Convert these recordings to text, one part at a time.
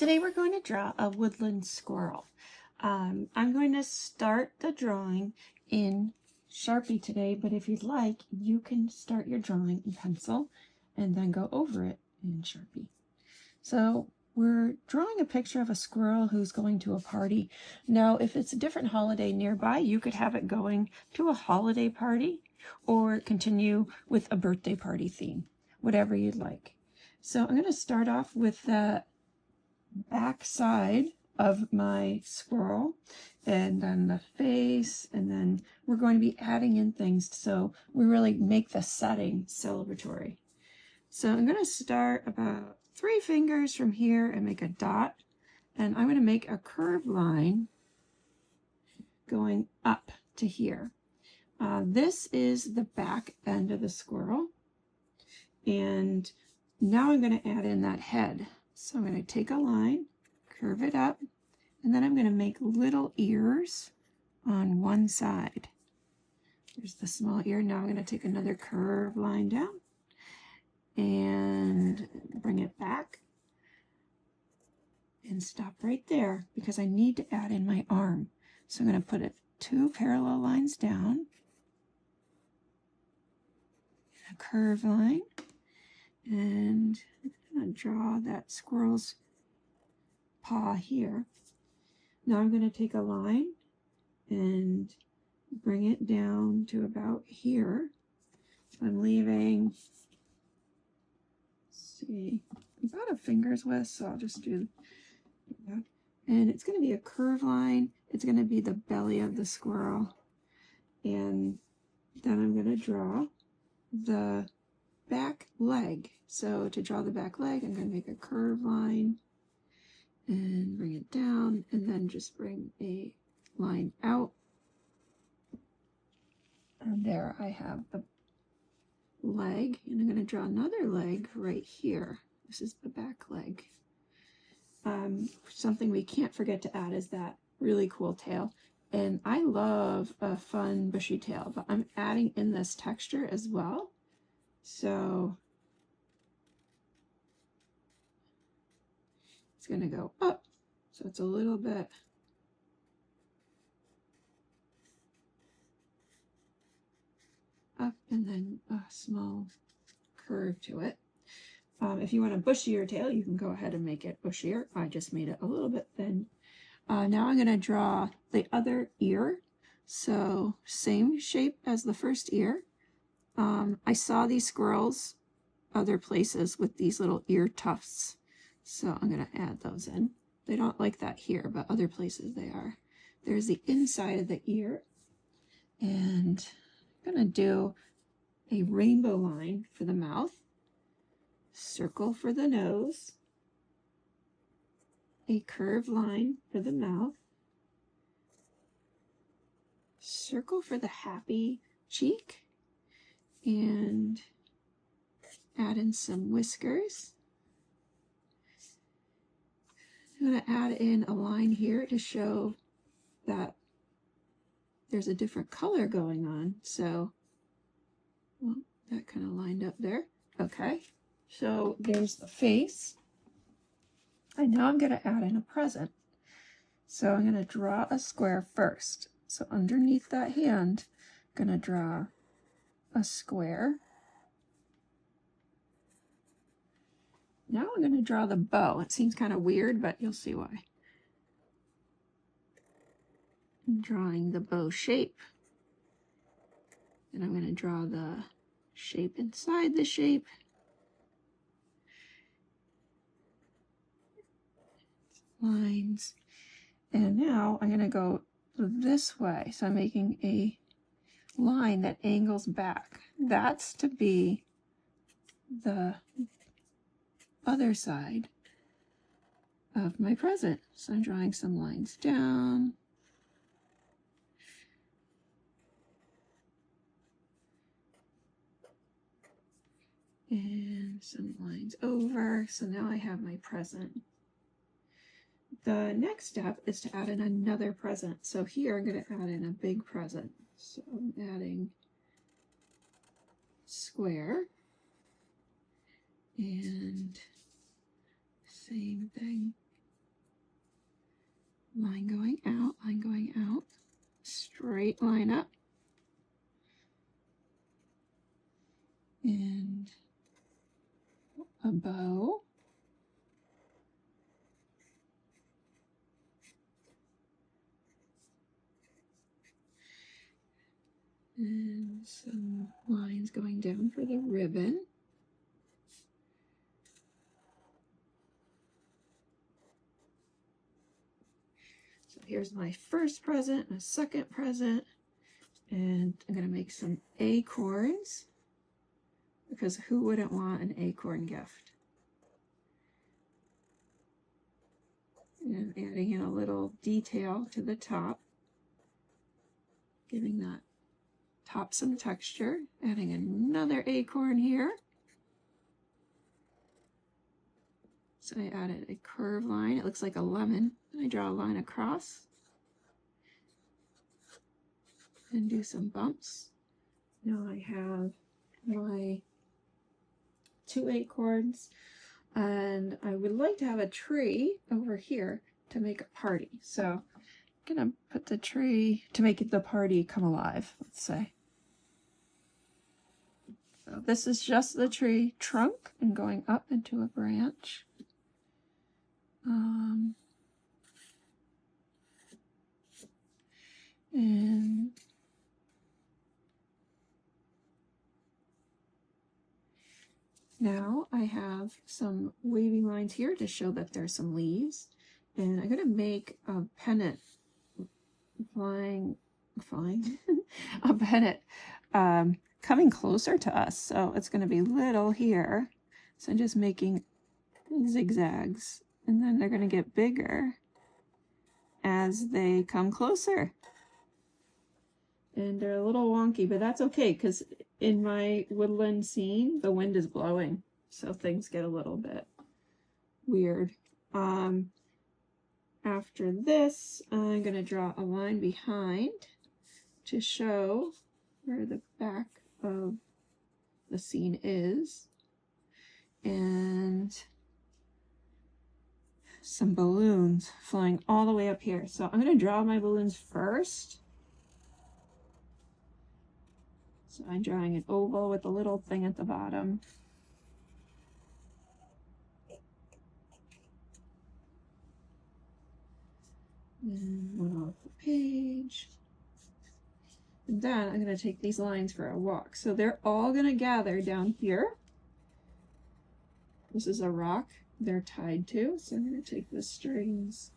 Today we're going to draw a woodland squirrel. I'm going to start the drawing in Sharpie today, but if you'd like, you can start your drawing in pencil and then go over it in Sharpie. So we're drawing a picture of a squirrel who's going to a party. Now, if it's a different holiday nearby, you could have it going to a holiday party or continue with a birthday party theme, whatever you'd like. So I'm going to start off with the back side of my squirrel and then the face, and then we're going to be adding in things so we really make the setting celebratory. So I'm going to start about 3 fingers from here and make a dot, and I'm going to make a curved line going up to here. This is the back end of the squirrel, and now I'm going to add in that head. So I'm going to take a line, curve it up, and then I'm going to make little ears on one side. There's the small ear. Now I'm going to take another curved line down and bring it back and stop right there because I need to add in my arm. So I'm going to put it 2 parallel lines down, a curved line, and I'm going to draw that squirrel's paw here. Now I'm going to take a line and bring it down to about here. I'm leaving, let's see, about a finger's width, so I'll just do that. And it's going to be a curved line. It's going to be the belly of the squirrel. And then I'm going to draw the back leg. So to draw the back leg, I'm going to make a curved line and bring it down, and then just bring a line out. And there I have the leg, and I'm going to draw another leg right here. This is the back leg. Something we can't forget to add is that really cool tail. And I love a fun bushy tail, but I'm adding in this texture as well. So it's going to go up, so it's a little bit up and then a small curve to it. If you want a bushier tail, you can go ahead and make it bushier. I just made it a little bit thin. Now I'm going to draw the other ear. So same shape as the first ear. I saw these squirrels other places with these little ear tufts. So I'm going to add those in. They don't like that here, but other places they are. There's the inside of the ear. And I'm going to do a rainbow line for the mouth, circle for the nose, a curved line for the mouth, circle for the happy cheek, and add in some whiskers. I'm going to add in a line here to show that there's a different color going on. So, well, that kind of lined up there. Okay, so there's the face. And now I'm going to add in a present. So I'm going to draw a square first. So underneath that hand, I'm going to draw a square. Now I'm going to draw the bow. It seems kind of weird, but you'll see why. I'm drawing the bow shape. And I'm going to draw the shape inside the shape. Lines. And now I'm going to go this way. So I'm making a line that angles back. That's to be the other side of my present. So I'm drawing some lines down. And some lines over. So now I have my present. The next step is to add in another present. So here I'm going to add in a big present. So I'm adding square and same thing. line going out, straight line up, and a bow. And some lines going down for the ribbon. So here's my first present, my second present, and I'm going to make some acorns, because who wouldn't want an acorn gift? And I'm adding in a little detail to the top, giving that top some texture, adding another acorn here. So I added a curved line, it looks like a lemon, and I draw a line across and do some bumps. Now I have my 2 acorns, and I would like to have a tree over here to make a party. So I'm gonna put the tree to make the party come alive, let's say. So this is just the tree trunk and going up into a branch. And now I have some wavy lines here to show that there's some leaves. And I'm going to make a pennant flying, a pennant coming closer to us. So it's going to be little here. So I'm just making zigzags, and then they're going to get bigger as they come closer. And they're a little wonky, but that's okay, because in my woodland scene, the wind is blowing, so things get a little bit weird. After this, I'm going to draw a line behind to show where the back of the scene is, and some balloons flying all the way up here. So I'm going to draw my balloons first. So I'm drawing an oval with a little thing at the bottom. And one off the page. And then I'm going to take these lines for a walk. So they're all going to gather down here. This is a rock they're tied to. So I'm going to take the strings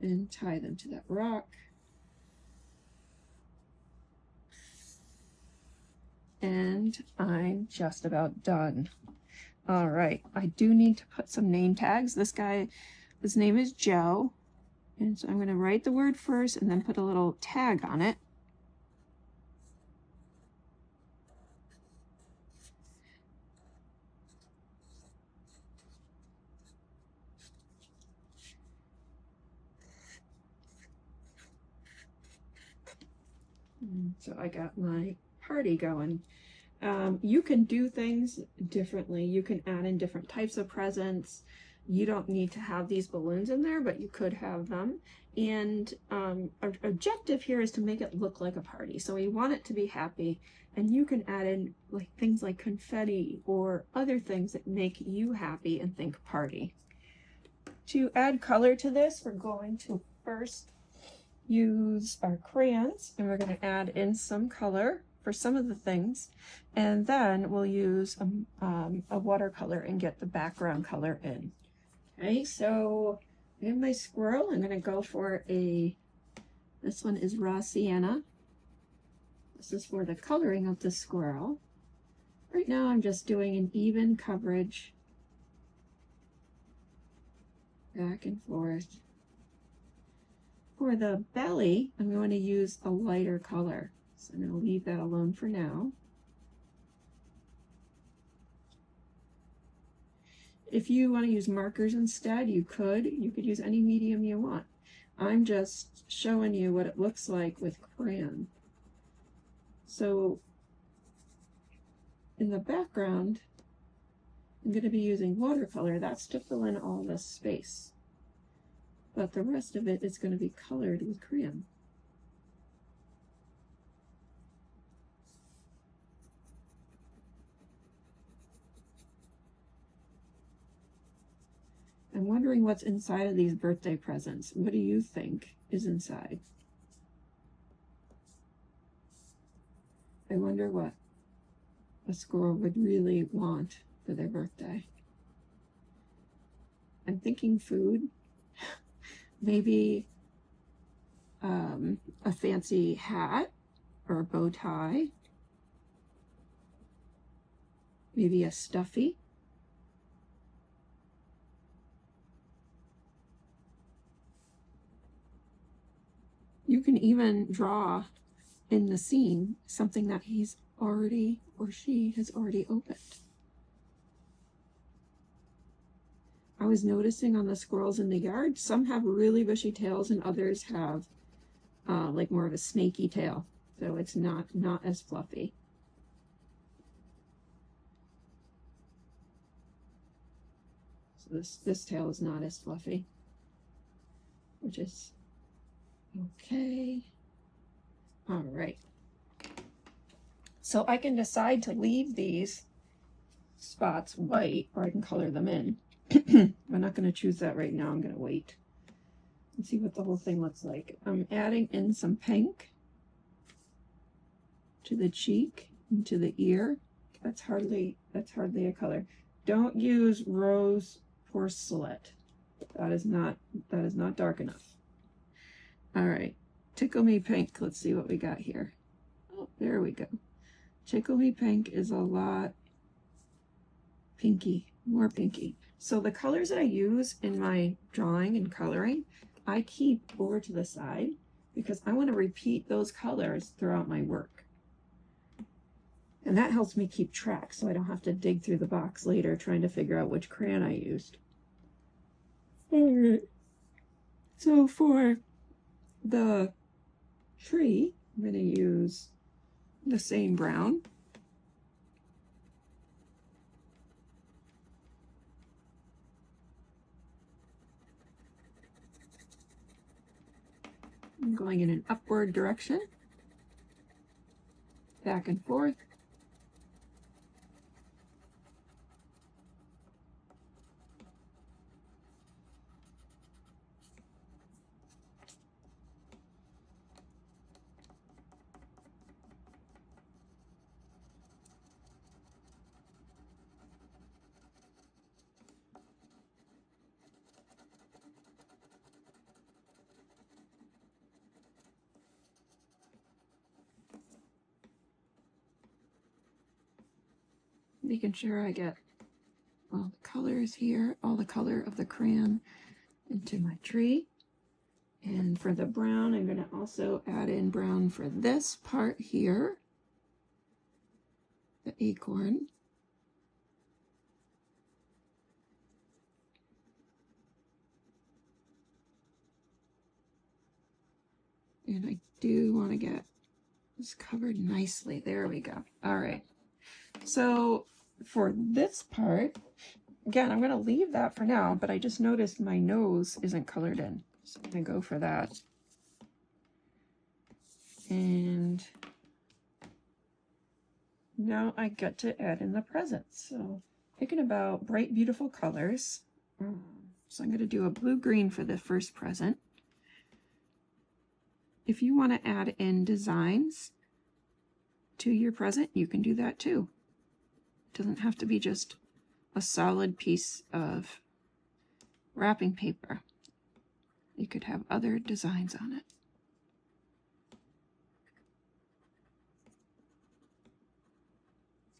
and tie them to that rock. And I'm just about done. All right, I do need to put some name tags. This guy, his name is Joe. And so I'm going to write the word first and then put a little tag on it. And so I got my party going. You can do things differently. You can add in different types of presents. You don't need to have these balloons in there, but you could have them. And our objective here is to make it look like a party. So we want it to be happy, and you can add in like things like confetti or other things that make you happy and think party. To add color to this, we're going to first use our crayons, and we're going to add in some color for some of the things, and then we'll use a watercolor and get the background color in. Okay, so in my squirrel, I'm going to go for this one is raw sienna. This is for the coloring of the squirrel. Right now I'm just doing an even coverage back and forth. For the belly, I'm going to use a lighter color. So I'm going to leave that alone for now. If you want to use markers instead, you could use any medium you want. I'm just showing you what it looks like with crayon. So in the background, I'm going to be using watercolor. That's to fill in all this space. but the rest of it is going to be colored with crayon. I'm wondering what's inside of these birthday presents. What do you think is inside? I wonder what a squirrel would really want for their birthday. I'm thinking food. Maybe a fancy hat or a bow tie. Maybe a stuffy. You can even draw in the scene something that he's already or she has already opened. I was noticing on the squirrels in the yard, some have really bushy tails and others have like more of a snaky tail. So it's not as fluffy. So this tail is not as fluffy, which is okay. All right. So I can decide to leave these spots white, or I can color them in. I'm not going to choose that right now. I'm going to wait and see what the whole thing looks like. I'm adding in some pink to the cheek and to the ear. That's hardly a color. Don't use rose porcelet. That is not dark enough. All right. Tickle Me Pink. Let's see what we got here. Oh, there we go. Tickle Me Pink is a lot pinky, more pinky. So the colors that I use in my drawing and coloring, I keep over to the side because I want to repeat those colors throughout my work. And that helps me keep track so I don't have to dig through the box later trying to figure out which crayon I used. All right. So for the tree, I'm going to use the same brown. I'm going in an upward direction, back and forth. Making sure I get all the colors here, all the color of the crayon into my tree. And for the brown, I'm going to also add in brown for this part here, the acorn. And I do want to get this covered nicely. There we go. All right. So for this part, again, I'm going to leave that for now, but I just noticed my nose isn't colored in. So I'm going to go for that. And now I get to add in the presents. So thinking about bright, beautiful colors. So I'm going to do a blue-green for the first present. If you want to add in designs to your present, you can do that too. It doesn't have to be just a solid piece of wrapping paper. You could have other designs on it.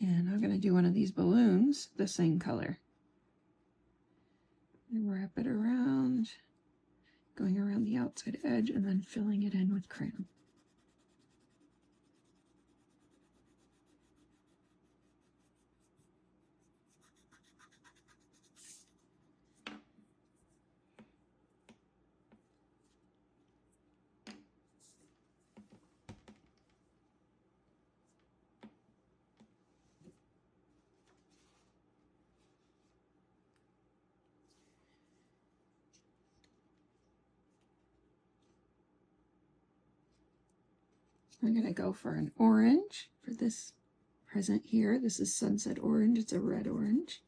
And I'm going to do one of these balloons the same color. And wrap it around, going around the outside edge and then filling it in with crayon. I'm going to go for an orange for this present here. This is sunset orange. It's a red orange.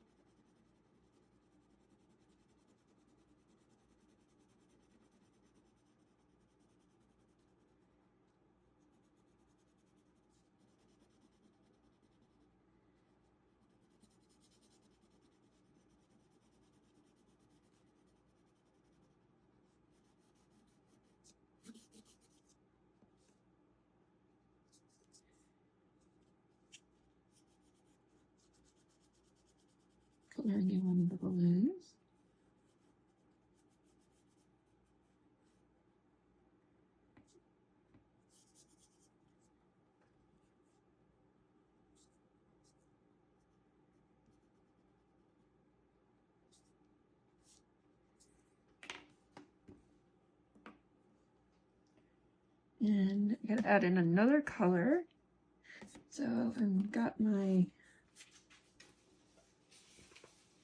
Coloring in one of the balloons. And I gotta add in another color. So I've got my,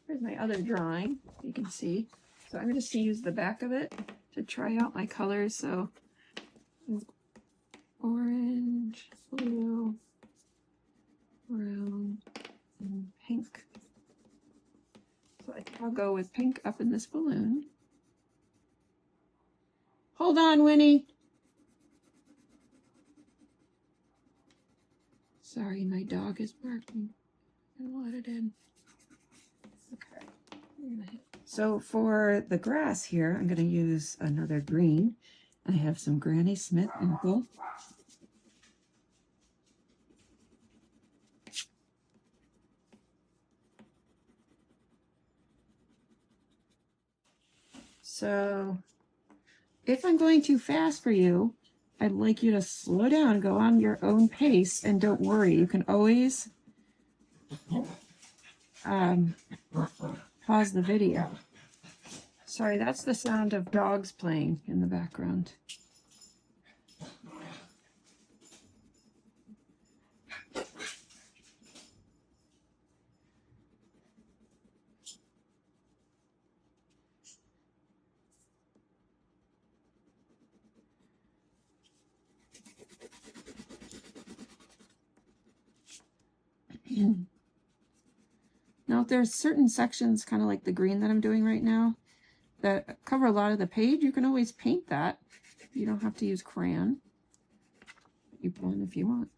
here's my other drawing, you can see. So I'm just gonna use the back of it to try out my colors. So orange, blue, brown, and pink. So I think I'll go with pink up in this balloon. Hold on, Winnie. Sorry, my dog is barking. I'm gonna let it in. Okay. So for the grass here, I'm gonna use another green. I have some Granny Smith apple. So if I'm going too fast for you, I'd like you to slow down, go on your own pace, and don't worry. You can always pause the video. Sorry, that's the sound of dogs playing in the background. Now, if there's certain sections, kind of like the green that I'm doing right now, that cover a lot of the page, you can always paint that. You don't have to use crayon. You can if you want.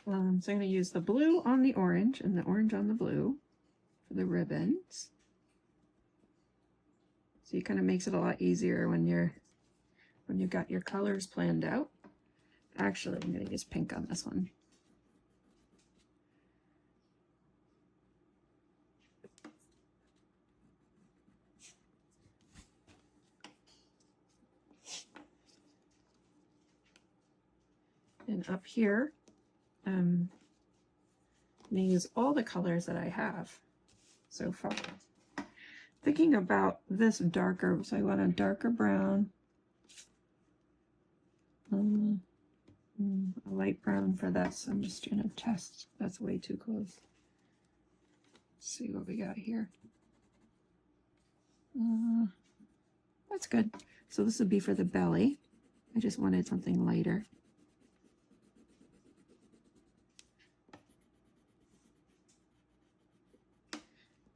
So I'm going to use the blue on the orange and the orange on the blue for the ribbons. So it kind of makes it a lot easier when you've got your colors planned out. Actually, I'm going to use pink on this one. And up here, I'm going to use all the colors that I have so far. Thinking about this darker, so I want a darker brown, a light brown for this. I'm just going to test. That's way too close. Let's see what we got here. That's good. So this would be for the belly. I just wanted something lighter.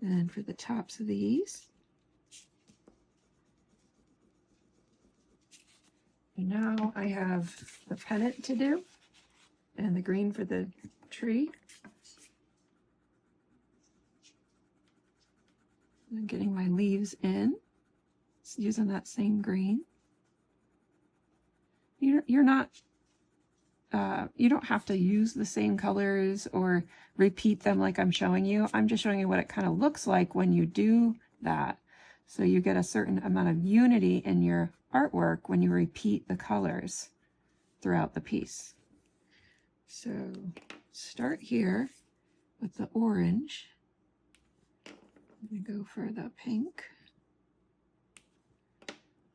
And for the tops of these. And now I have the pennant to do and the green for the tree. I'm getting my leaves in, using that same green. You're not you don't have to use the same colors or repeat them like I'm showing you. I'm just showing you what it kind of looks like when you do that. So you get a certain amount of unity in your artwork when you repeat the colors throughout the piece. So start here with the orange. I'm going to go for the pink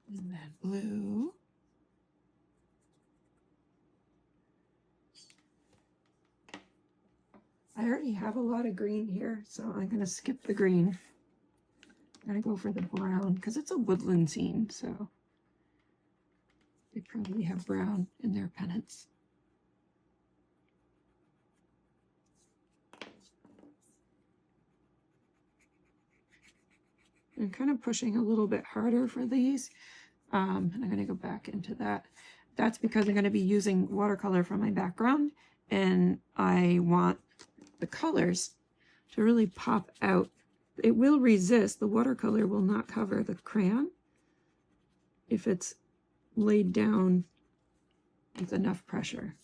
and then blue. I already have a lot of green here, so I'm going to skip the green. I'm going to go for the brown because it's a woodland scene, so they probably have brown in their pennants. I'm kind of pushing a little bit harder for these. And I'm going to go back into that. That's because I'm going to be using watercolor for my background, and I want the colors to really pop out. It will resist. The watercolor will not cover the crayon if it's laid down with enough pressure.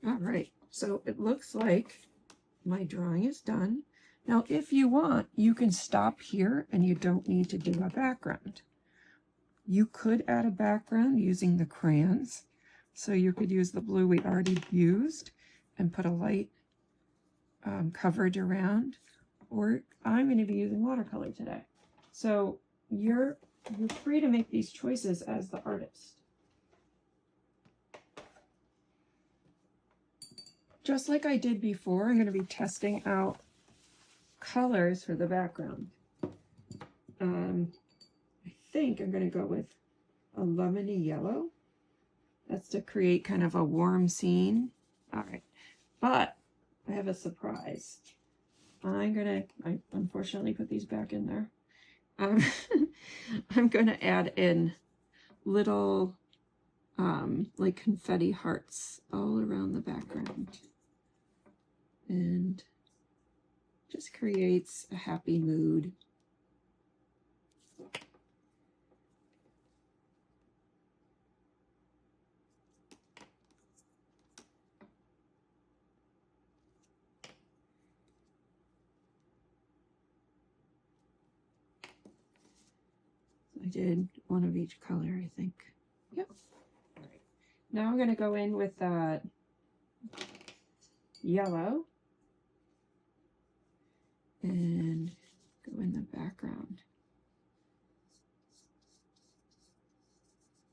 All right, so it looks like my drawing is done. Now, if you want, you can stop here and you don't need to do a background. You could add a background using the crayons. So you could use the blue we already used and put a light coverage around, or I'm going to be using watercolor today. So you're free to make these choices as the artist. Just like I did before, I'm going to be testing out colors for the background. I think I'm going to go with a lemony yellow. That's to create kind of a warm scene. All right, but I have a surprise. I unfortunately put these back in there. I'm going to add in little like confetti hearts all around the background. And just creates a happy mood. I did one of each color, I think. Yep. All right. Now I'm going to go in with that yellow and go in the background.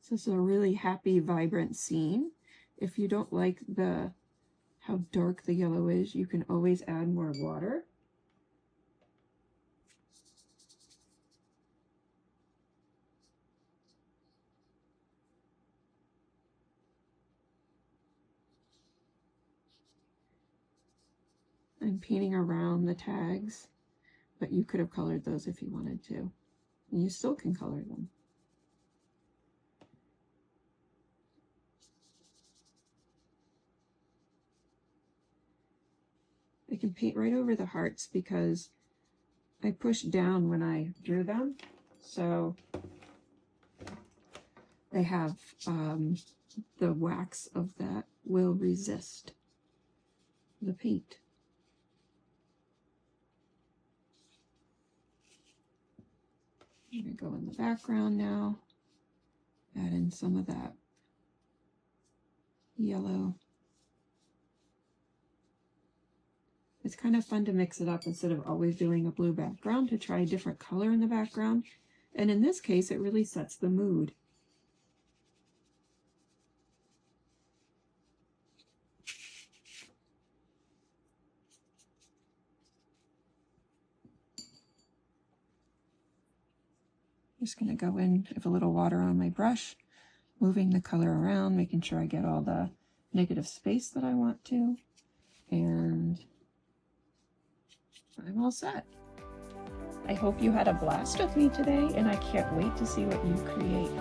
So this is a really happy, vibrant scene. If you don't like how dark the yellow is, you can always add more water. I'm painting around the tags, but you could have colored those if you wanted to. And you still can color them. I can paint right over the hearts because I pushed down when I drew them. So they have the wax of that will resist the paint. I'm going to go in the background now, add in some of that yellow. It's kind of fun to mix it up instead of always doing a blue background, to try a different color in the background. And in this case, it really sets the mood. Just going to go in with a little water on my brush, moving the color around, making sure I get all the negative space that I want to, and I'm all set. I hope you had a blast with me today, and I can't wait to see what you create.